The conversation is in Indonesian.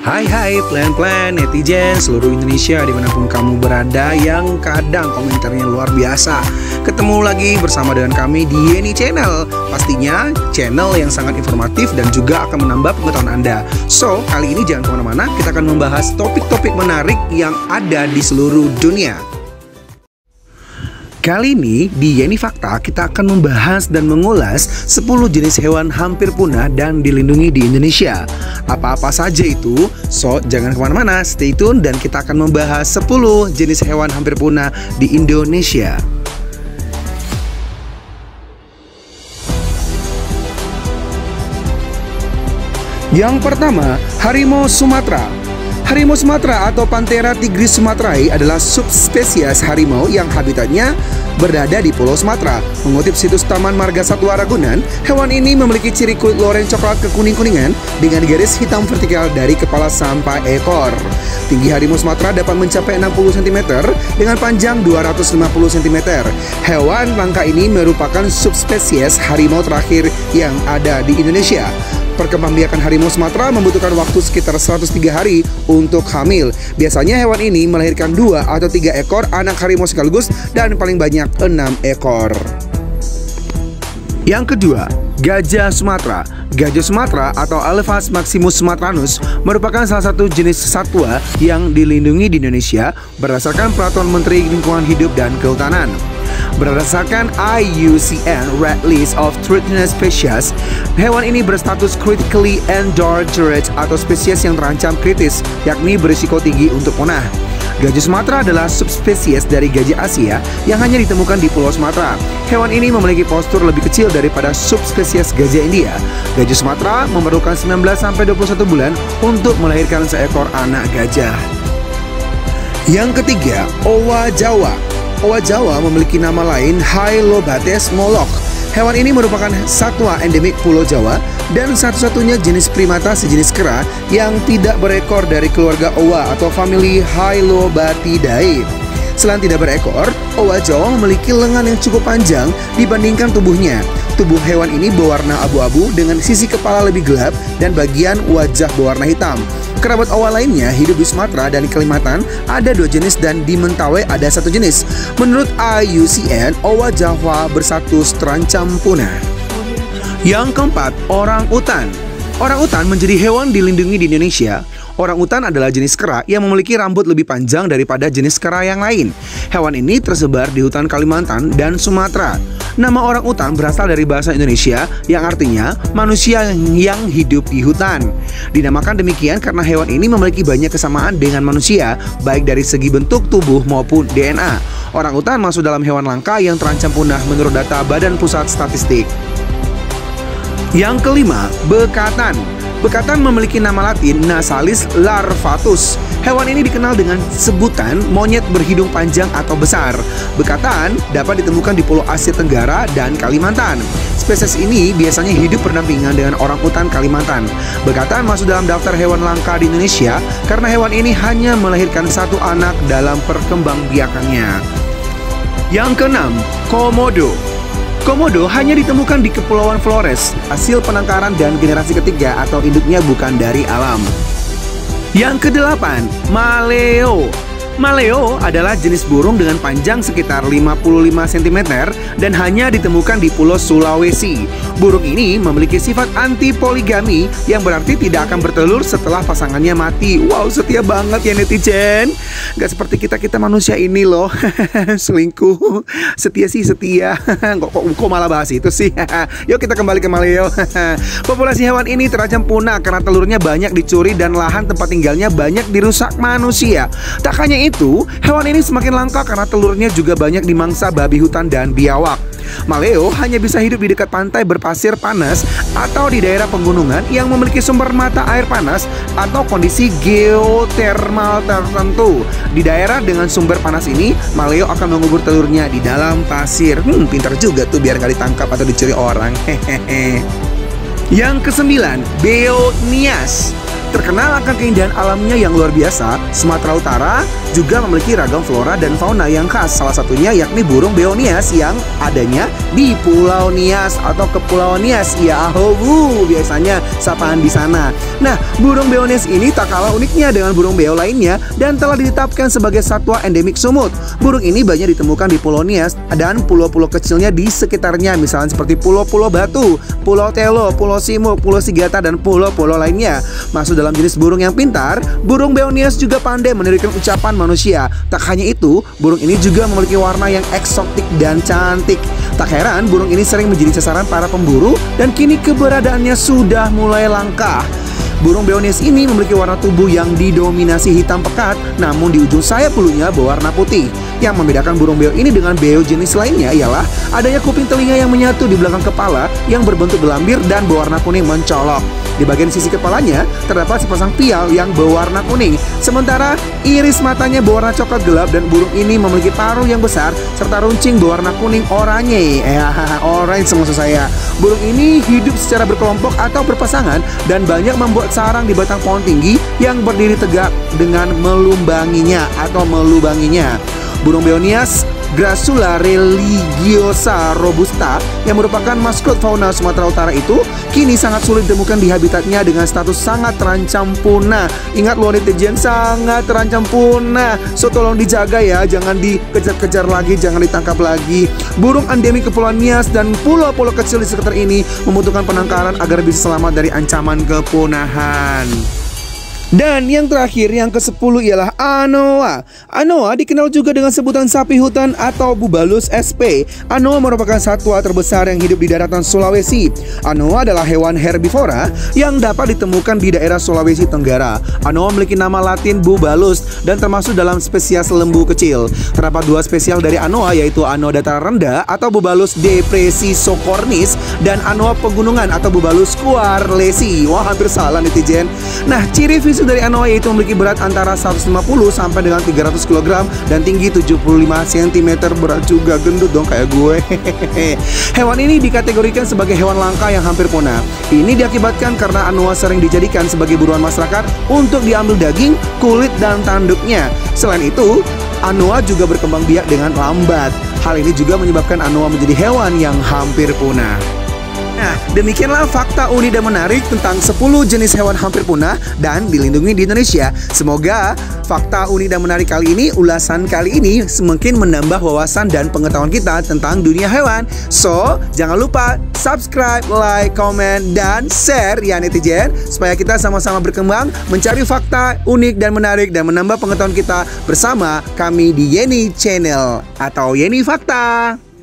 Hai plan-plan netizen seluruh Indonesia dimanapun kamu berada yang kadang komentarnya luar biasa. Ketemu lagi bersama dengan kami di Yeni Channel. Pastinya channel yang sangat informatif dan juga akan menambah pengetahuan Anda. So, kali ini jangan kemana-mana, kita akan membahas topik-topik menarik yang ada di seluruh dunia. Kali ini di Yeni Fakta kita akan membahas dan mengulas 10 jenis hewan hampir punah dan dilindungi di Indonesia. Apa-apa saja itu? So, jangan kemana-mana, stay tune dan kita akan membahas 10 jenis hewan hampir punah di Indonesia. Yang pertama, harimau Sumatera. Harimau Sumatera atau Panthera tigris sumatrae adalah subspesies harimau yang habitatnya berada di Pulau Sumatera. Mengutip situs Taman Marga Satwa Ragunan, hewan ini memiliki ciri kulit loreng coklat kekuning-kuningan dengan garis hitam vertikal dari kepala sampai ekor. Tinggi harimau Sumatera dapat mencapai 60 cm dengan panjang 250 cm. Hewan langka ini merupakan subspesies harimau terakhir yang ada di Indonesia. Perkembangbiakan harimau Sumatera membutuhkan waktu sekitar 103 hari untuk hamil. Biasanya hewan ini melahirkan 2 atau 3 ekor anak harimau sekaligus dan paling banyak 6 ekor. Yang kedua, gajah Sumatera. Gajah Sumatera atau Alephas maximus sumatranus merupakan salah satu jenis satwa yang dilindungi di Indonesia berdasarkan Peraturan Menteri Lingkungan Hidup dan Kehutanan. Berdasarkan IUCN Red List of Threatened Species, hewan ini berstatus critically endangered atau spesies yang terancam kritis, yakni berisiko tinggi untuk punah. Gajah Sumatera adalah subspesies dari gajah Asia yang hanya ditemukan di Pulau Sumatera. Hewan ini memiliki postur lebih kecil daripada subspesies gajah India. Gajah Sumatera memerlukan 19-21 bulan untuk melahirkan seekor anak gajah. Yang ketiga, owa Jawa. Owa Jawa memiliki nama lain Hylobates moloch. Hewan ini merupakan satwa endemik Pulau Jawa dan satu-satunya jenis primata sejenis kera yang tidak berekor dari keluarga owa atau famili Hylobatidae. Selain tidak berekor, owa Jawa memiliki lengan yang cukup panjang dibandingkan tubuhnya. Tubuh hewan ini berwarna abu-abu dengan sisi kepala lebih gelap dan bagian wajah berwarna hitam. Kerabat owa lainnya hidup di Sumatera dan Kalimantan ada 2 jenis dan di Mentawai ada 1 jenis. Menurut IUCN, owa Jawa berstatus terancam punah. Yang keempat, orang utan. Orang utan menjadi hewan dilindungi di Indonesia. Orang utan adalah jenis kera yang memiliki rambut lebih panjang daripada jenis kera yang lain. Hewan ini tersebar di hutan Kalimantan dan Sumatera. Nama orang utan berasal dari bahasa Indonesia yang artinya manusia yang hidup di hutan. Dinamakan demikian karena hewan ini memiliki banyak kesamaan dengan manusia, baik dari segi bentuk tubuh maupun DNA. Orang utan masuk dalam hewan langka yang terancam punah menurut data Badan Pusat Statistik. Yang kelima, bekatan. Bekatan memiliki nama latin Nasalis larvatus. Hewan ini dikenal dengan sebutan monyet berhidung panjang atau besar. Bekatan dapat ditemukan di Pulau Asia Tenggara dan Kalimantan. Spesies ini biasanya hidup berdampingan dengan orang utan Kalimantan. Bekatan masuk dalam daftar hewan langka di Indonesia karena hewan ini hanya melahirkan 1 anak dalam perkembangbiakannya. Yang keenam, komodo. Komodo hanya ditemukan di Kepulauan Flores, hasil penangkaran dan generasi ketiga atau induknya bukan dari alam. Yang kedelapan, maleo. Maleo adalah jenis burung dengan panjang sekitar 55 cm dan hanya ditemukan di Pulau Sulawesi. Burung ini memiliki sifat anti poligami yang berarti tidak akan bertelur setelah pasangannya mati. Wow, setia banget ya netizen. Gak seperti kita manusia ini loh. Selingkuh. Setia sih setia. Kok malah bahas itu sih. Yuk kita kembali ke maleo. Populasi hewan ini terancam punah karena telurnya banyak dicuri dan lahan tempat tinggalnya banyak dirusak manusia. Tak hanya itu, hewan ini semakin langka karena telurnya juga banyak dimangsa babi hutan dan biawak. Maleo hanya bisa hidup di dekat pantai berpasir panas atau di daerah pegunungan yang memiliki sumber mata air panas atau kondisi geotermal tertentu. Di daerah dengan sumber panas ini, maleo akan mengubur telurnya di dalam pasir. Pintar juga tuh biar gak ditangkap atau dicuri orang. Yang kesembilan, Beotnias. Terkenal akan keindahan alamnya yang luar biasa, Sumatera Utara juga memiliki ragam flora dan fauna yang khas. Salah satunya yakni burung beo Nias yang adanya di Pulau Nias atau Kepulauan Nias. Ya ahobu, biasanya sapaan di sana. Nah, burung beo Nias ini tak kalah uniknya dengan burung beo lainnya dan telah ditetapkan sebagai satwa endemik Sumut. Burung ini banyak ditemukan di Pulau Nias dan pulau-pulau kecilnya di sekitarnya, misalnya seperti Pulau-Pulau Batu, Pulau Telo, Pulau Simuk, Pulau Sigata, dan pulau-pulau lainnya. Masuk dalam jenis burung yang pintar, burung beo Nias juga pandai menirukan ucapan manusia. Tak hanya itu, burung ini juga memiliki warna yang eksotik dan cantik. Tak heran burung ini sering menjadi sasaran para pemburu dan kini keberadaannya sudah mulai langka. Burung beo Nias ini memiliki warna tubuh yang didominasi hitam pekat, namun di ujung sayap bulunya berwarna putih. Yang membedakan burung beo ini dengan beo jenis lainnya ialah adanya kuping telinga yang menyatu di belakang kepala yang berbentuk gelambir dan berwarna kuning mencolok. Di bagian sisi kepalanya terdapat sepasang pial yang berwarna kuning, sementara iris matanya berwarna coklat gelap dan burung ini memiliki paruh yang besar serta runcing berwarna kuning oranye. Orange maksud saya. Burung ini hidup secara berkelompok atau berpasangan dan banyak membuat sarang di batang pohon tinggi yang berdiri tegak dengan melumbanginya atau melubanginya. Burung beo Nias Grassula religiosa robusta yang merupakan maskot fauna Sumatera Utara itu kini sangat sulit ditemukan di habitatnya dengan status sangat terancam punah. Ingat loh netizen, sangat terancam punah. So tolong dijaga ya, jangan dikejar-kejar lagi, jangan ditangkap lagi. Burung endemik Kepulauan Nias dan pulau-pulau kecil di sekitar ini membutuhkan penangkaran agar bisa selamat dari ancaman kepunahan. Dan yang terakhir, yang ke-10 ialah Anoa. Anoa dikenal juga dengan sebutan sapi hutan atau Bubalus sp. Anoa merupakan satwa terbesar yang hidup di daratan Sulawesi. Anoa adalah hewan herbivora yang dapat ditemukan di daerah Sulawesi Tenggara. Anoa memiliki nama latin Bubalus dan termasuk dalam spesies lembu kecil. Terdapat dua spesies dari Anoa, yaitu Anoa dataran rendah atau Bubalus depressisocornis dan Anoa pegunungan atau Bubalus coarlesi. Wah, hampir salah netizen. Nah, ciri fisik dari Anoa yaitu memiliki berat antara 150 sampai dengan 300 kg dan tinggi 75 cm. Berat juga, gendut dong kayak gue. Hewan ini dikategorikan sebagai hewan langka yang hampir punah. Ini diakibatkan karena Anoa sering dijadikan sebagai buruan masyarakat untuk diambil daging, kulit, dan tanduknya. Selain itu, Anoa juga berkembang biak dengan lambat. Hal ini juga menyebabkan Anoa menjadi hewan yang hampir punah. Nah, demikianlah fakta unik dan menarik tentang 10 jenis hewan hampir punah dan dilindungi di Indonesia. Semoga fakta unik dan menarik kali ini, ulasan kali ini semakin menambah wawasan dan pengetahuan kita tentang dunia hewan. So, jangan lupa subscribe, like, comment, dan share ya netizen, supaya kita sama-sama berkembang mencari fakta unik dan menarik dan menambah pengetahuan kita bersama kami di Yeni Channel atau Yeni Fakta.